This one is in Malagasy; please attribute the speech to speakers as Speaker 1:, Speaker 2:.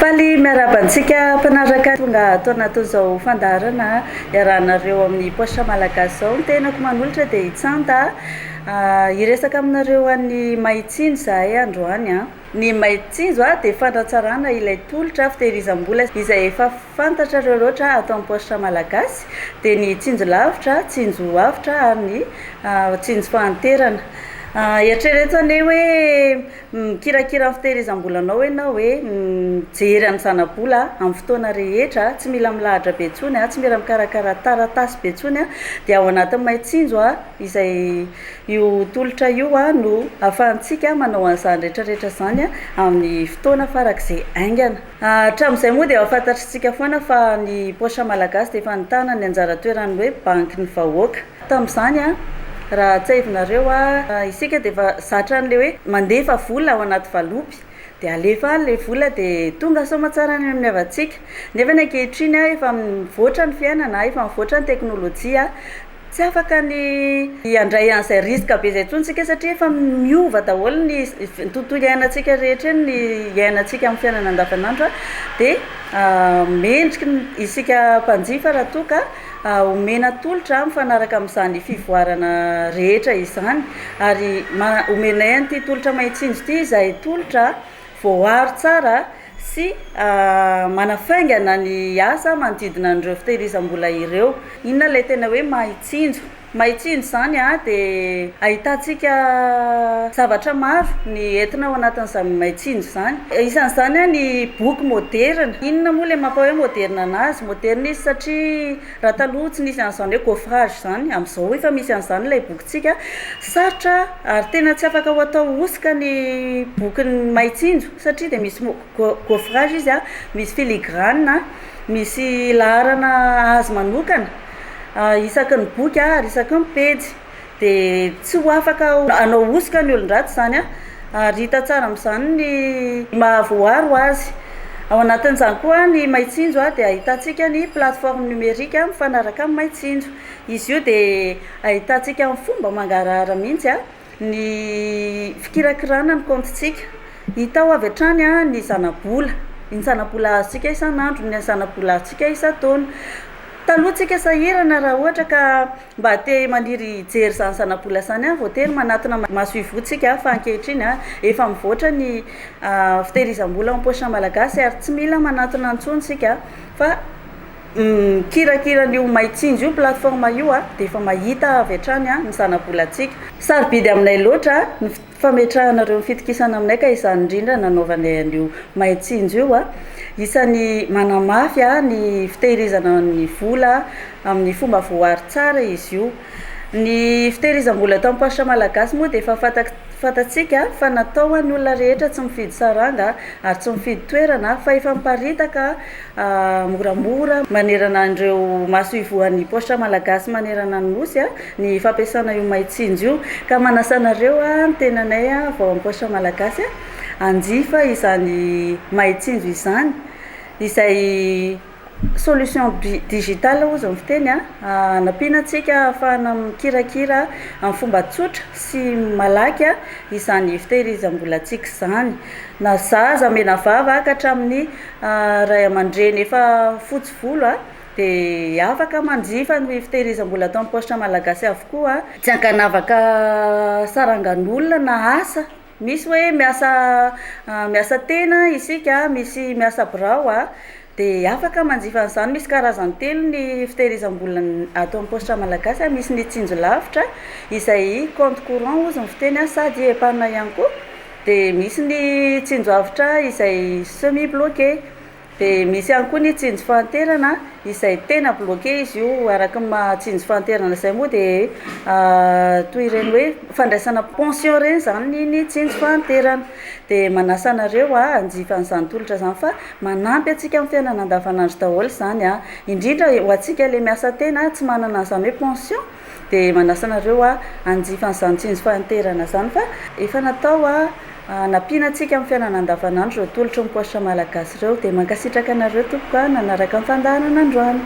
Speaker 1: Faly miarabantsika mpanaraka tonga atao anatin'izao fandarana iarahanareo amin'ny poche malagasy zao. Ny tenako manolotra dia hitsanta hiresaka aminareo an'ny maitsinjo zahay androany a. Ny maitsinjo dia fanatsarana ilay tolotra fitehirizam-bola izay efa fantatrareo loatra atao amin'ny poche malagasy, dia ny tsinjo lavitra, tsinjo avitra ary ny tsinjo fahanterana. Eritreretanay hoe mikirakira fitehirizam-bolanao ianao hoe mijery any zana-bola amin'ny fotoana rehetra, tsy mila milahatra be intsony, tsy mila mikarakara taratasy be intsony dia ao anatin'ny maitsinjo izay io tolotra io no ahafahantsika manao an'izany rehetrarehetra zany amin'ny fotoana farak'izay aingana. Hatramin'izay moa dia ahafantatritsika foana fa ny poche malagasy dia efa nitana ny anjara toerany hoe banky ny vahoaka. Tamin'izany raha tsaivinareo isika dia efa zatra an'ilay hoe mandefa vola ao anaty valopy dia alefa an'ilay vola dia tonga soamantsara ny amin'ny avatsika. Nefa ny ankehitriny efa mivoatra ny fiainana, efa mivoatra ny teknôlôjia, tsy afaka ny handray an'izay risika be izay intsony tsika satria efa miova daholo ny tontolo iainantsika rehetra, ny iainantsika amin'ny fiainana andavanandro dia mendrika isika mpanjifa raha toa ka omena tolotra mifanaraka amin'izany fivoarana rehetra izany, ary omenay an'ity tolotra maitsinjo ity izay tolotra voaaro tsara sy manafaingana ny asa manodidina an'ireo fitehirizam-bola ireo. Inona ilay tena hoe maitsinjo? Maitsinjo zany dia ahitantsika zavatra maro ny entina ao anatin'izany maitsinjo zany. Isan'izany ny boky moderna. Inona moa ilay mampa hoe moderna anazy? Moderna izy satria raha taloha tsy nisy an'izany hoe coffrage zany, amin'izao efa misy an'izany ilay bokintsika. Sarotra ary tena tsy afaka ho atao osika ny bokin'ny maitsinjo satria dia misy coffrage izy misy filigrane, misy laharana azy manokana isaky ny boky ary isaky ny pejy, dia tsy ho afaka hanao osika ny olon-dratsy zany ary hita tsara amin'izany ny mahavoaro azy. Ao anatin'izany koa ny maitsinjo dia ahitantsika ny plateforme numérique mifanaraka amin'ny maitsinjo. Izy io dia ahitantsika amin'ny fomba mangarahara mihitsy ny fikirakirana ny comptentsika. Hita ao avy hatrany ny zana-bola, ny zana-bola azontsika isan'andro, ny zana-bola azontsika isan-taona. Taloha tsika sahirana raha ohatra ka mba te maniry hijery izany zana-bola izany voatery manatona maso ivotsika, fa ankehitriny efa mivoatra ny fitehirizam-bola amin'ny poche malagasy ary tsy mila manatona intsony sika fa mikirakira an'io maitsinjo io plateforme io dia efa mahita avy hatrany ny zana-bolantsika. Sarobidy aminay loatra ny fametrahanareo ny fitokisana aminay ka izany indrindra nanaovanay an'io maitsinjo io. Isan'ny manamafy ny fitehirizana ny vola amin'ny fomba voaaro tsara izy io. Ny fitehirizam-bola atao amin'ny poche malagasy moa dia efa fantatsika fa natao ny olona rehetra tsy mifidy saranga ary tsy mifidy toerana fa efa miparitaka moramora manerana an'ireo maso ivoan'ny poche malagasy manerana ny nosy ny fampiasana io maitsinjo io. Ka manasanareo ny tenanay vao amin'ny poche malagasy hanjifa izany maitsinjo izany izay solution digitale ozy ny fiteny nampianatsika ahafahana mikirakira amin'ny fomba tsotra sy malaky izany fitehirizam-bolantsika izany. Na zaza mena vava ka hatramin'ny ray aman-dreny efa fotsy volo dia afaka manjifa ny fitehirizam-bola atao amin'ny poche malagasy avokoa, tsy hankanavaka sarangan'olona na asa. Misy hoe miasa tena isika, misy miasa birao dia afaka manjifa an'izany. Misy karazany telo ny fitehirizam-bola atao amin'ny poche malagasy. Misy ny tsinjo lavitra izay compte courant ozy ny fiteny sady épargne ihany koa, dia misy ny tsinjo avitra izay semi bloqué, dia misy ihany koa ny tsinjo fahanterana izay tena bloqué izy io. Araka tsinjo fahanterana izay moa dia toy ireny hoe fandraisana pension ireny zany ny tsinjo fahanterana. Dia manasa anareo hanjifa an'izany tolotra izany fa manampy antsika amin'ny fiainana andavanandro daholo izany indrindra ho antsika ilay miasa tena tsy manana an'izany hoe pension, dia manasa anareo hanjifa an'izany tsinjo fahanterana izany fa efa natao nampianatsika amin'ny fiainana andavanandro ireo tolotra amin'ny poche malagasy ireo. Dia mankasitraka anareo tompoko nanaraka ny fandaharana androany.